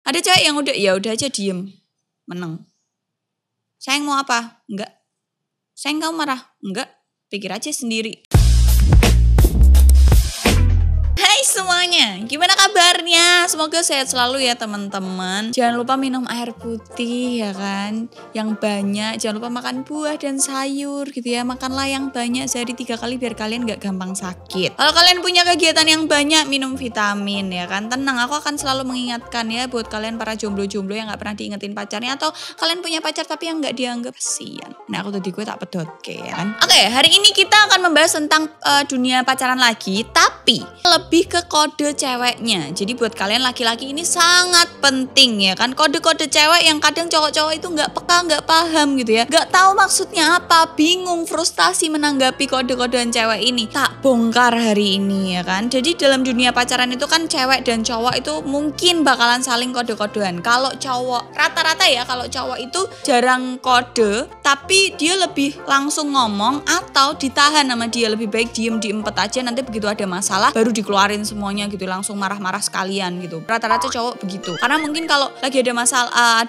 Ada cewek yang ya udah aja diem, meneng. Sayang mau apa? Enggak. Sayang kamu marah? Enggak. Pikir aja sendiri. Hai semuanya, gimana kabarnya? Semoga sehat selalu ya teman-teman. Jangan lupa minum air putih ya kan, yang banyak. Jangan lupa makan buah dan sayur gitu ya. Makanlah yang banyak sehari 3 kali biar kalian gak gampang sakit. Kalau kalian punya kegiatan yang banyak, minum vitamin ya kan. Tenang, aku akan selalu mengingatkan ya buat kalian para jomblo-jomblo yang gak pernah diingetin pacarnya, atau kalian punya pacar tapi yang gak dianggap, kasian. Nah aku tadi gue tak pedot ya kan. Oke, hari ini kita akan membahas tentang dunia pacaran lagi, tapi lebih ke kode ceweknya. Jadi buat kalian laki-laki ini sangat penting ya kan. Kode-kode cewek yang kadang cowok-cowok itu nggak peka, nggak paham gitu ya. Nggak tahu maksudnya apa, bingung, frustasi menanggapi kode-kodean cewek ini. Tak bongkar hari ini ya kan. Jadi dalam dunia pacaran itu kan cewek dan cowok itu mungkin bakalan saling kode-kodean. Kalau cowok, rata-rata ya, kalau cowok itu jarang kode, tapi dia lebih langsung ngomong atau ditahan sama dia. Lebih baik diem diempet aja, nanti begitu ada masalah baru dikeluarin semuanya gitu, langsung marah-marah sekalian gitu. Rata-rata cowok begitu. Karena mungkin kalau lagi ada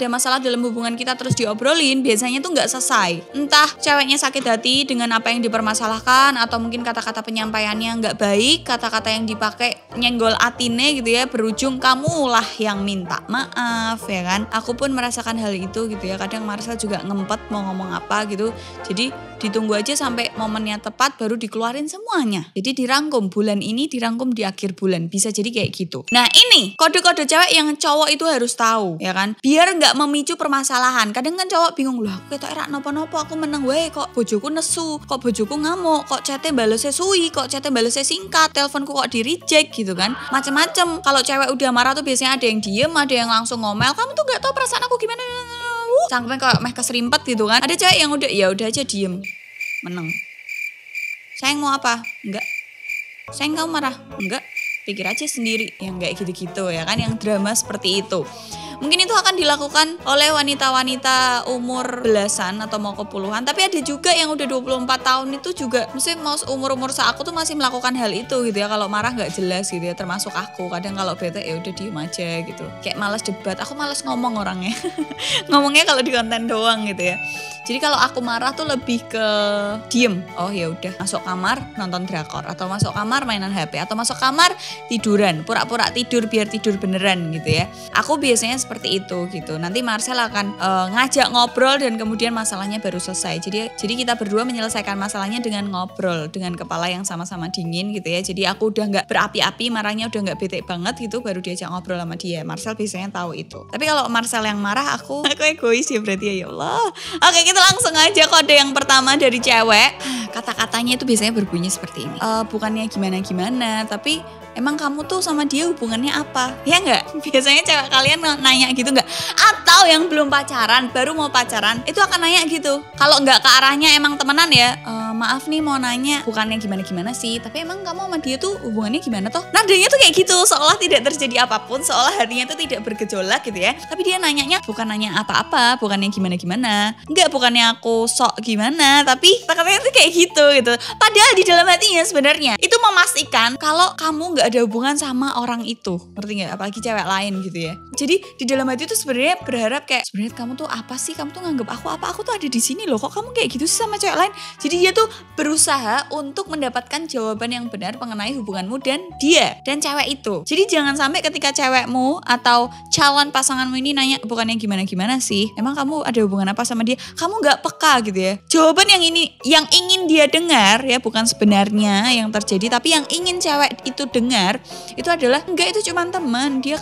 masalah dalam hubungan kita terus diobrolin, biasanya tuh nggak selesai. Entah ceweknya sakit hati dengan apa yang dipermasalahkan, atau mungkin kata-kata penyampaiannya nggak baik, kata-kata yang dipakai nyenggol atine gitu ya, berujung kamulah yang minta maaf ya kan. Aku pun merasakan hal itu gitu ya. Kadang Marcel juga ngempet mau ngomong apa gitu. Jadi ditunggu aja sampai momennya tepat baru dikeluarin semuanya. Jadi dirangkum bulan ini, dirangkum di akhir bulan, bisa jadi kayak gitu. Nah ini kode-kode cewek yang cowok itu harus tahu ya kan, biar nggak memicu permasalahan. Kadang kan cowok bingung, loh aku ketok erak nopo-nopo, aku meneng wae kok bojoku nesu, kok bojoku ngamuk, kok chatnya balesnya suwi, kok chatnya balesnya singkat, teleponku kok di reject gitu kan, macem-macem. Kalau cewek udah marah tuh biasanya ada yang diem, ada yang langsung ngomel, kamu tuh nggak tahu perasaan aku gimana, sampai kayak meh keserimpet gitu kan. Ada cewek yang udah aja diem, meneng. Sayang mau apa? Enggak. Sayang kamu marah? Enggak. Pikir aja sendiri, yang kayak gitu-gitu ya kan, yang drama seperti itu. Mungkin itu akan dilakukan oleh wanita-wanita umur belasan atau mau ke puluhan, tapi ada juga yang udah 24 tahun itu juga, mesti mau umur-umur aku tuh masih melakukan hal itu gitu ya. Kalau marah nggak jelas gitu ya, termasuk aku. Kadang kalau bete ya udah diem aja gitu. Kayak malas debat, aku malas ngomong orangnya. Ngomongnya kalau di konten doang gitu ya. Jadi kalau aku marah tuh lebih ke diem. Oh ya udah, masuk kamar nonton drakor, atau masuk kamar mainan HP, atau masuk kamar tiduran, pura-pura tidur biar tidur beneran gitu ya. Aku biasanya seperti itu gitu. Nanti Marcel akan ngajak ngobrol dan kemudian masalahnya baru selesai. Jadi kita berdua menyelesaikan masalahnya dengan ngobrol, dengan kepala yang sama-sama dingin gitu ya. Jadi aku udah nggak berapi-api, marahnya udah nggak bete banget gitu, baru diajak ngobrol sama dia. Marcel biasanya tahu itu. Tapi kalau Marcel yang marah, aku egois ya berarti ya Allah. Oke, kita langsung aja kode yang pertama dari cewek. Kata-katanya itu biasanya berbunyi seperti ini. Bukannya gimana-gimana, tapi emang kamu tuh sama dia hubungannya apa? Ya nggak? Biasanya cewek kalian nanya gitu nggak? Atau yang belum pacaran, baru mau pacaran, itu akan nanya gitu. Kalau nggak ke arahnya emang temenan ya, maaf nih mau nanya, bukannya gimana-gimana sih, tapi emang kamu sama dia tuh hubungannya gimana toh? Nadanya tuh kayak gitu, seolah tidak terjadi apapun, seolah harinya tuh tidak bergejolak gitu ya. Tapi dia nanyanya bukan nanya apa-apa, bukannya gimana-gimana. Enggak, bukannya aku sok gimana, tapi katanya tuh kayak gitu. Padahal di dalam hatinya sebenarnya itu memastikan kalau kamu nggak ada hubungan sama orang itu, ngerti nggak? Apalagi cewek lain gitu ya. Jadi di dalam hati itu sebenarnya berharap kayak, sebenarnya kamu tuh apa sih? Kamu tuh nganggap aku apa? Aku tuh ada di sini loh. Kok kamu kayak gitu sih sama cewek lain? Jadi dia tuh berusaha untuk mendapatkan jawaban yang benar mengenai hubunganmu dan dia dan cewek itu. Jadi jangan sampai ketika cewekmu atau calon pasanganmu ini nanya, bukannya gimana-gimana sih? Emang kamu ada hubungan apa sama dia? Kamu nggak peka gitu ya. Jawaban yang ingin dia dengar ya, bukan sebenarnya yang terjadi, tapi yang ingin cewek itu dengar itu adalah, enggak, itu cuma teman, dia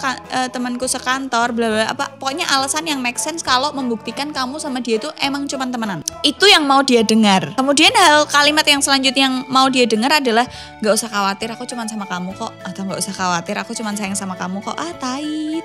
temanku sekantor, bla bla apa, pokoknya alasan yang make sense kalau membuktikan kamu sama dia itu emang cuma temenan. Itu yang mau dia dengar. Kemudian kalimat yang selanjutnya yang mau dia dengar adalah, nggak usah khawatir, aku cuma sama kamu kok, atau nggak usah khawatir, aku cuma sayang sama kamu kok. Tai.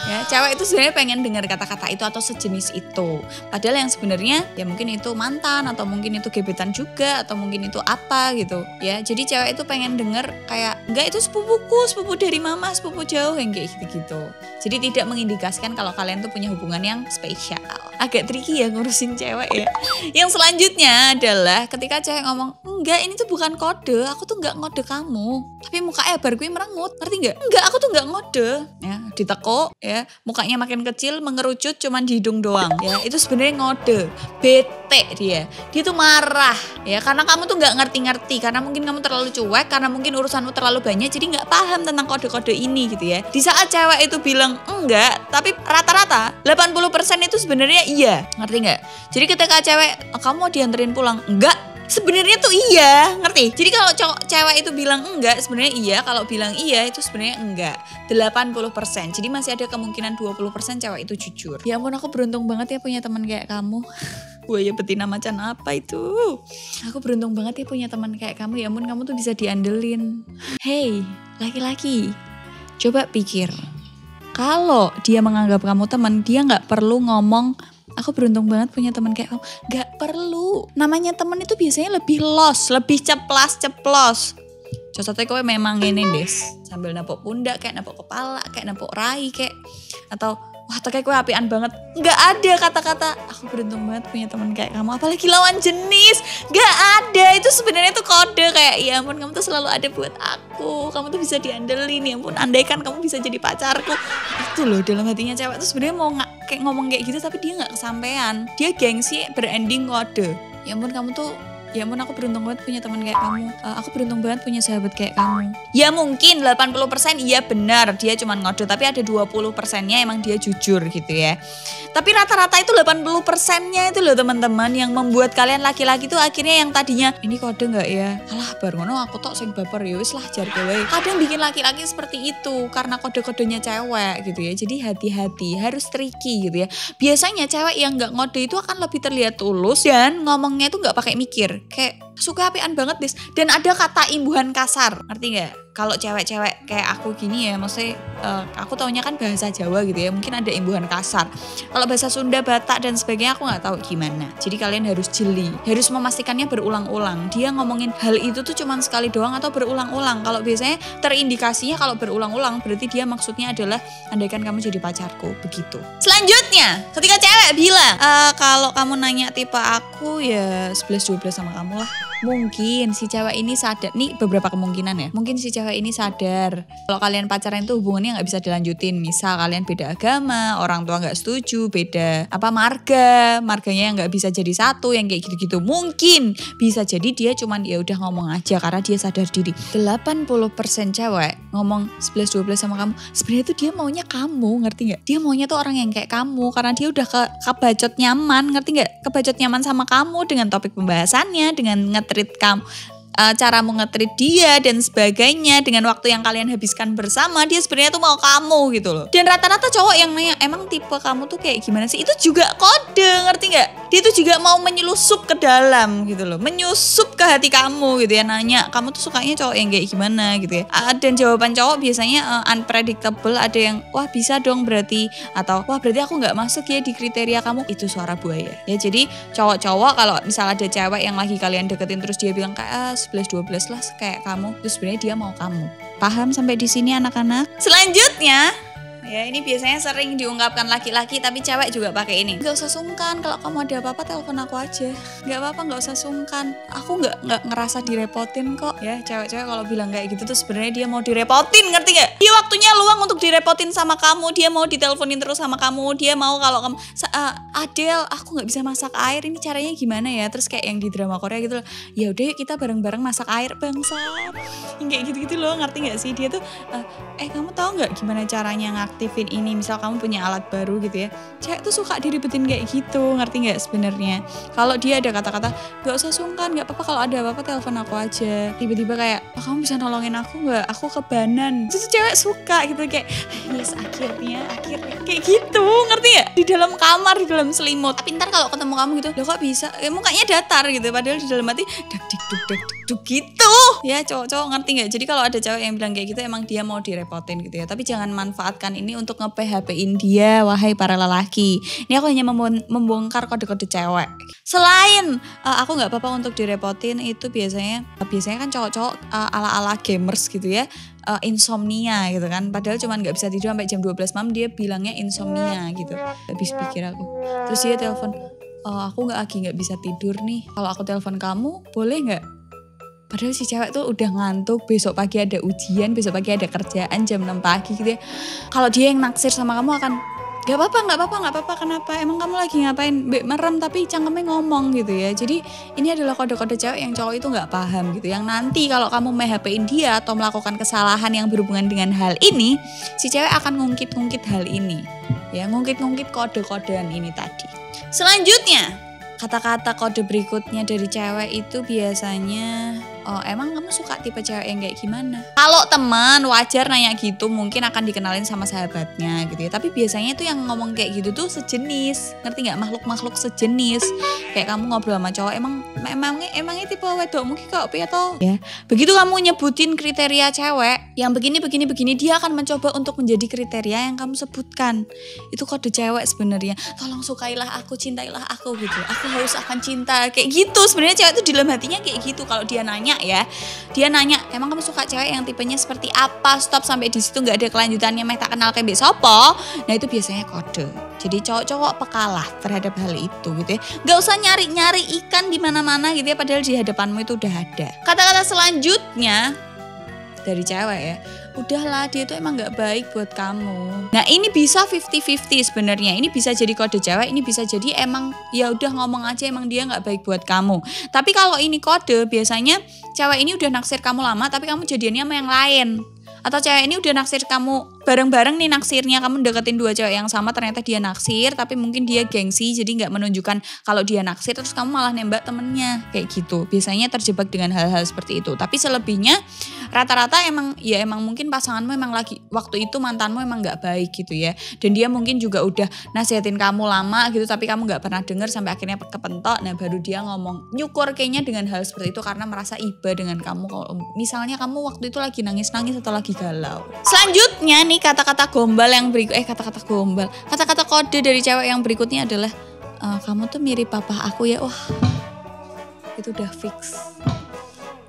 Ya, cewek itu sebenarnya pengen dengar kata-kata itu atau sejenis itu. Padahal yang sebenarnya ya mungkin itu mantan, atau mungkin itu gebetan juga, atau mungkin itu apa gitu ya. Jadi cewek itu pengen denger kayak, enggak, itu sepupu dari mama, sepupu jauh, yang kayak gitu-gitu. Jadi tidak mengindikasikan kalau kalian tuh punya hubungan yang spesial. Agak tricky ya ngurusin cewek ya. Yang selanjutnya Lucunya adalah ketika cewek ngomong, enggak ini tuh bukan kode, aku tuh enggak ngode kamu. Tapi mukanya bar gue merengut, ngerti enggak? Enggak, aku tuh enggak ngode. Ya, ditekuk ya, mukanya makin kecil, mengerucut cuman di hidung doang. Ya, itu sebenarnya ngode. Bete dia. Dia tuh marah ya karena kamu tuh enggak ngerti-ngerti, karena mungkin kamu terlalu cuek, karena mungkin urusanmu terlalu banyak jadi enggak paham tentang kode-kode ini gitu ya. Di saat cewek itu bilang enggak, tapi rata-rata 80% itu sebenarnya iya. Ngerti enggak? Jadi ketika cewek, kamu mau dianterin pulang? Enggak. Sebenarnya tuh iya, ngerti? Jadi kalau cewek itu bilang enggak, sebenarnya iya. Kalau bilang iya, itu sebenarnya enggak. 80%. Jadi masih ada kemungkinan 20% cewek itu jujur. Ya ampun, aku beruntung banget ya punya teman kayak kamu. Buaya betina macan apa itu? Aku beruntung banget ya punya teman kayak kamu. Ya ampun, kamu tuh bisa diandelin. Hey, laki-laki, coba pikir. Kalau dia menganggap kamu teman, dia nggak perlu ngomong, aku beruntung banget punya teman kayak kamu. Gak perlu. Namanya teman itu biasanya lebih los, lebih ceplas-ceplos. Contohnya kowe memang ini des, sambil nepuk pundak, kayak nepuk kepala, kayak nepuk rai, kayak atau wah kayak kowe apian banget. Gak ada kata-kata aku beruntung banget punya teman kayak kamu. Apalagi lawan jenis, gak ada. Itu sebenarnya tuh kode kayak ya ampun kamu tuh selalu ada buat aku. Kamu tuh bisa diandelin, ya ampun andaikan kamu bisa jadi pacarku. Itu loh dalam hatinya cewek tuh sebenarnya mau kayak ngomong kayak gitu tapi dia nggak kesampean. Dia gengsi berending kode. Ya ampun kamu tuh, ya ampun aku beruntung banget punya teman kayak kamu. Aku beruntung banget punya sahabat kayak kamu. Ya mungkin 80% iya benar dia cuma ngode, tapi ada 20%-nya emang dia jujur gitu ya. Tapi rata-rata itu 80%-nya itu loh teman-teman yang membuat kalian laki-laki tuh akhirnya yang tadinya ini kode nggak ya? Alah bar ngono aku tok sing baper ya wis lah jar kowe. Kadang bikin laki-laki seperti itu karena kode-kodenya cewek gitu ya. Jadi hati-hati, harus tricky gitu ya. Biasanya cewek yang nggak ngode itu akan lebih terlihat tulus dan ngomongnya itu nggak pakai mikir. Kayak suka apian banget des. Dan ada kata imbuhan kasar, ngerti gak? Kalau cewek-cewek kayak aku gini ya, maksudnya aku taunya kan bahasa Jawa gitu ya, mungkin ada imbuhan kasar. Kalau bahasa Sunda, Batak dan sebagainya aku nggak tahu gimana. Jadi kalian harus jeli, harus memastikannya berulang-ulang. Dia ngomongin hal itu tuh cuman sekali doang atau berulang-ulang. Kalau biasanya terindikasinya kalau berulang-ulang berarti dia maksudnya adalah andaikan kamu jadi pacarku, begitu. Selanjutnya, ketika cewek bilang kalau kamu nanya tipe aku ya 11-12 sama kamu lah. Mungkin si cewek ini sadar, nih beberapa kemungkinan ya. Mungkin si cewek ini sadar kalau kalian pacaran itu hubungannya nggak bisa dilanjutin. Misal kalian beda agama, orang tua nggak setuju, beda marganya yang nggak bisa jadi satu, yang kayak gitu-gitu. Mungkin bisa jadi dia cuman ya udah ngomong aja karena dia sadar diri. 80% cewek ngomong 11-12 sama kamu, sebenarnya itu dia maunya kamu, ngerti nggak? Dia maunya tuh orang yang kayak kamu karena dia udah kebacot nyaman, ngerti nggak? Kebacot nyaman sama kamu dengan topik pembahasannya, dengan nge-treat kamu, caramu nge-treat dia dan sebagainya, dengan waktu yang kalian habiskan bersama, dia sebenarnya tuh mau kamu gitu loh. Dan rata-rata cowok yang nanya emang tipe kamu tuh kayak gimana sih, itu juga kode, ngerti nggak? Dia tuh juga mau menyelusup ke dalam gitu loh, menyusup ke hati kamu gitu ya, nanya kamu tuh sukanya cowok yang kayak gimana gitu ya. Dan jawaban cowok biasanya unpredictable, ada yang wah bisa dong berarti, atau wah berarti aku nggak masuk ya di kriteria kamu. Itu suara buaya ya. Jadi cowok-cowok kalau misal ada cewek yang lagi kalian deketin terus dia bilang kayak 11-12 lah kayak kamu, itu sebenarnya dia mau kamu. Paham sampai di sini anak-anak? Selanjutnya ya, ini biasanya sering diungkapkan laki-laki tapi cewek juga pakai ini. Gak usah sungkan, kalau kamu ada apa-apa telepon aku aja. Gak apa-apa, gak usah sungkan. Aku gak ngerasa direpotin kok. Ya cewek-cewek kalau bilang kayak gitu tuh sebenarnya dia mau direpotin, ngerti gak? Dia waktunya luang untuk direpotin sama kamu, dia mau diteleponin terus sama kamu, dia mau kalau kamu Adel, aku gak bisa masak air, ini caranya gimana ya? Terus kayak yang di drama Korea gitu loh, ya udah yuk kita bareng-bareng masak air, bangsat. Yang kayak gitu-gitu loh, ngerti gak sih? Dia tuh kamu tahu gak gimana caranya aktifin ini, misal kamu punya alat baru gitu ya, cewek tuh suka diribetin kayak gitu, ngerti nggak sebenarnya? Kalau dia ada kata-kata gak usah sungkan, nggak apa-apa kalau ada apa-apa telepon aku aja, tiba-tiba kayak kamu bisa nolongin aku nggak, aku kebanan, itu cewek suka gitu, kayak yes akhirnya kayak gitu, ngerti nggak? Di dalam kamar, di dalam selimut. Tapi ntar kalau ketemu kamu gitu, loh kok bisa, mukanya datar gitu, padahal di dalam hati dak dik gitu ya. Cowok-cowok ngerti nggak? Jadi kalau ada cewek yang bilang kayak gitu emang dia mau direpotin gitu ya, tapi jangan manfaatkan ini untuk nge-PHP-in dia, wahai para lelaki. Ini aku hanya membongkar kode-kode cewek. Selain aku nggak apa-apa untuk direpotin, itu biasanya kan cowok-cowok ala-ala gamers gitu ya, insomnia gitu kan. Padahal cuman nggak bisa tidur sampai jam 12 malam, dia bilangnya insomnia gitu. Habis pikir aku. Terus dia telepon, aku lagi nggak bisa tidur nih. Kalau aku telepon kamu, boleh nggak? Padahal si cewek tuh udah ngantuk, besok pagi ada ujian, besok pagi ada kerjaan jam 6 pagi gitu ya. Kalau dia yang naksir sama kamu akan, gak apa-apa, kenapa? Emang kamu lagi ngapain? Merem tapi cangkemnya ngomong gitu ya. Jadi ini adalah kode-kode cewek yang cowok itu gak paham gitu. Yang nanti kalau kamu me-HP-in dia atau melakukan kesalahan yang berhubungan dengan hal ini, si cewek akan ngungkit-ngungkit hal ini. Ya, ngungkit-ngungkit kode-kodean ini tadi. Selanjutnya, kata-kata kode berikutnya dari cewek itu biasanya, emang kamu suka tipe cewek yang kayak gimana? Kalau teman wajar nanya gitu, mungkin akan dikenalin sama sahabatnya gitu ya. Tapi biasanya tuh yang ngomong kayak gitu tuh sejenis, ngerti nggak? Makhluk-makhluk sejenis. Kayak kamu ngobrol sama cowok, emangnya tipe wedokmu kok piye toh? Ya. Begitu kamu nyebutin kriteria cewek yang begini, dia akan mencoba untuk menjadi kriteria yang kamu sebutkan. Itu kode cewek sebenarnya. Tolong sukailah aku, cintailah aku gitu. Aku harus akan cinta kayak gitu. Sebenarnya cewek itu di dalam hatinya kayak gitu. Kalau dia nanya ya, dia nanya, emang kamu suka cewek yang tipenya seperti apa? Stop sampai di situ, nggak ada kelanjutannya, meh tak kenal kayak sopo. Nah itu biasanya kode. Jadi cowok-cowok pekalah terhadap hal itu gitu ya. Nggak usah nyari-nyari ikan di mana-mana gitu ya, padahal di hadapanmu itu udah ada. Kata-kata selanjutnya dari cewek ya, udahlah dia tuh emang gak baik buat kamu. Nah ini bisa 50-50 sebenarnya. Ini bisa jadi kode cewek, ini bisa jadi emang ya udah ngomong aja emang dia gak baik buat kamu. Tapi kalau ini kode, biasanya cewek ini udah naksir kamu lama tapi kamu jadiannya sama yang lain. Atau cewek ini udah naksir kamu bareng-bareng nih naksirnya, kamu deketin dua cewek yang sama, ternyata dia naksir tapi mungkin dia gengsi jadi gak menunjukkan kalau dia naksir, terus kamu malah nembak temennya kayak gitu. Biasanya terjebak dengan hal-hal seperti itu. Tapi selebihnya rata-rata emang mungkin pasanganmu emang lagi waktu itu mantanmu emang gak baik gitu ya, dan dia mungkin juga udah nasihatin kamu lama gitu tapi kamu gak pernah denger sampai akhirnya kepentok. Nah baru dia ngomong nyukur kayaknya dengan hal seperti itu karena merasa iba dengan kamu. Kalau misalnya kamu waktu itu lagi nangis-nangis atau lagi galau. Selanjutnya nih kata-kata gombal yang kata-kata kode dari cewek yang berikutnya adalah, kamu tuh mirip papa aku ya. Wah itu udah fix,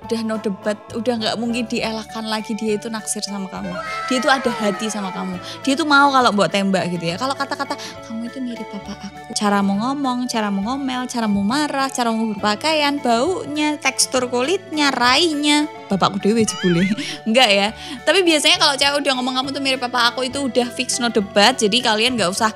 udah no debat, udah gak mungkin dielakkan lagi. Dia itu naksir sama kamu, dia itu ada hati sama kamu, dia itu mau kalau buat tembak gitu ya. Kalau kata-kata kamu itu mirip papa aku, caramu ngomong, caramu ngomel, caramu marah, caramu berpakaian, baunya, tekstur kulitnya, rainya, bapakku dewe jebule. Enggak ya. Tapi biasanya kalau cewek udah ngomong kamu tuh mirip papa aku, itu udah fix no debat. Jadi kalian gak usah,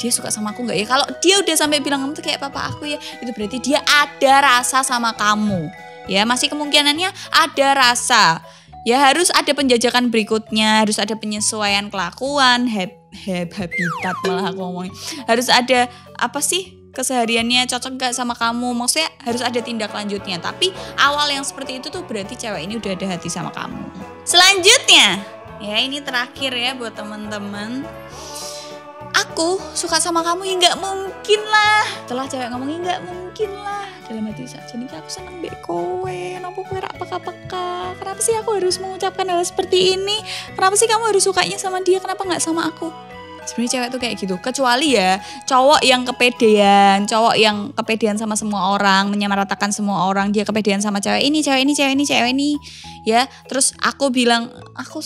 dia suka sama aku gak ya? Kalau dia udah sampai bilang kamu tuh kayak papa aku ya, itu berarti dia ada rasa sama kamu. Ya masih kemungkinannya ada rasa. Ya harus ada penjajakan berikutnya, harus ada penyesuaian kelakuan, habitat malah aku ngomongin. Harus ada apa sih, kesehariannya cocok gak sama kamu, maksudnya harus ada tindak lanjutnya. Tapi awal yang seperti itu tuh berarti cewek ini udah ada hati sama kamu. Selanjutnya, ya ini terakhir ya buat teman-teman. Aku suka sama kamu ya gak mungkin lah. Setelah cewek ngomongin gak mungkin lah, dalam hati saja nih aku seneng mbek kowe, kenapa kowe rak peka-peka, kenapa sih aku harus mengucapkan hal seperti ini, kenapa sih kamu harus sukanya sama dia, kenapa gak sama aku. Sebenarnya cewek tuh kayak gitu, kecuali ya cowok yang kepedean sama semua orang, menyamaratakan semua orang, dia kepedean sama cewek ini ya. Terus aku bilang aku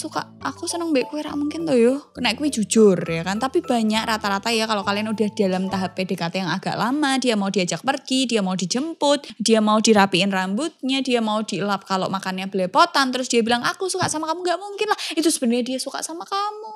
seneng mbek kowe rak mungkin tuh yo, nek kowe jujur ya kan. Tapi banyak rata-rata ya kalau kalian udah dalam tahap PDKT yang agak lama, dia mau diajak pergi, dia mau dijemput, dia mau dirapiin rambutnya, dia mau dielap kalau makannya belepotan, terus dia bilang aku suka sama kamu, gak mungkin lah. Itu sebenarnya dia suka sama kamu.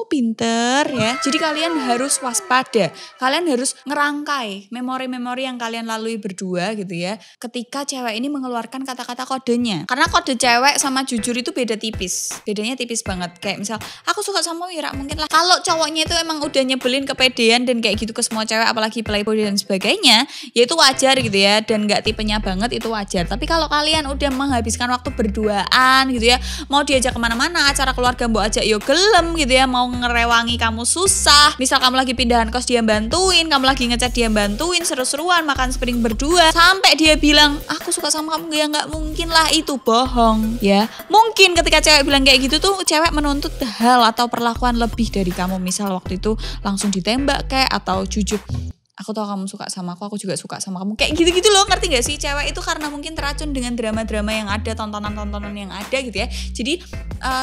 Pinter ya. Jadi kalian harus waspada. Kalian harus ngerangkai memori-memori yang kalian lalui berdua gitu ya. Ketika cewek ini mengeluarkan kata-kata kodenya. Karena kode cewek sama jujur itu beda tipis. Bedanya tipis banget. Kayak misal, aku suka sama Wira mungkin lah. Kalau cowoknya itu emang udah nyebelin, kepedean dan kayak gitu ke semua cewek, apalagi playboy dan sebagainya, ya itu wajar gitu ya. Dan gak tipenya banget, itu wajar. Tapi kalau kalian udah menghabiskan waktu berduaan gitu ya, mau diajak kemana-mana, acara keluarga mbok ajak yo gelem gitu ya, mau ngerewangi kamu susah. Misal kamu lagi pindahan kos dia bantuin, kamu lagi ngecat dia bantuin, seru-seruan makan spring berdua, sampai dia bilang aku suka sama kamu, ya nggak mungkin lah, itu bohong ya. Mungkin ketika cewek bilang kayak gitu tuh cewek menuntut hal atau perlakuan lebih dari kamu. Misal waktu itu langsung ditembak kayak, atau jujur aku tahu kamu suka sama aku juga suka sama kamu. Kayak gitu-gitu loh, ngerti gak sih? Cewek itu karena mungkin teracun dengan drama-drama yang ada, tontonan-tontonan yang ada gitu ya. Jadi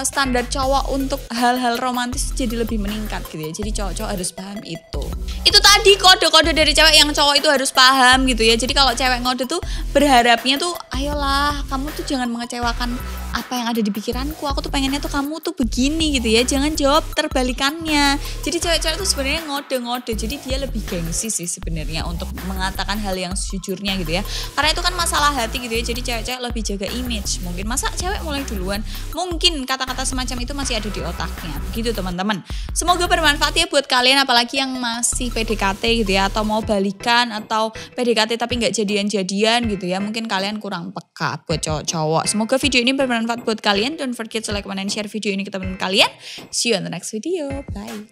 standar cowok untuk hal-hal romantis jadi lebih meningkat gitu ya. Jadi cowok-cowok harus paham itu. Itu tadi kode-kode dari cewek yang cowok itu harus paham gitu ya. Jadi kalau cewek ngode tuh berharapnya tuh, ayolah kamu tuh jangan mengecewakan apa yang ada di pikiranku. Aku tuh pengennya tuh kamu tuh begini gitu ya. Jangan jawab terbalikannya. Jadi cewek-cewek tuh sebenarnya ngode-ngode. Jadi dia lebih gengsi sih sebenarnya untuk mengatakan hal yang sejujurnya gitu ya. Karena itu kan masalah hati gitu ya. Jadi cewek-cewek lebih jaga image. Mungkin masa cewek mulai duluan. Mungkin kata-kata semacam itu masih ada di otaknya. Begitu teman-teman. Semoga bermanfaat ya buat kalian, apalagi yang masih PDKT gitu ya, atau mau balikan atau PDKT tapi nggak jadian-jadian gitu ya. Mungkin kalian kurang peka buat cowok-cowok. Semoga video ini bermanfaat buat kalian. Don't forget to like, comment, and share video ini ke teman kalian. See you on the next video. Bye.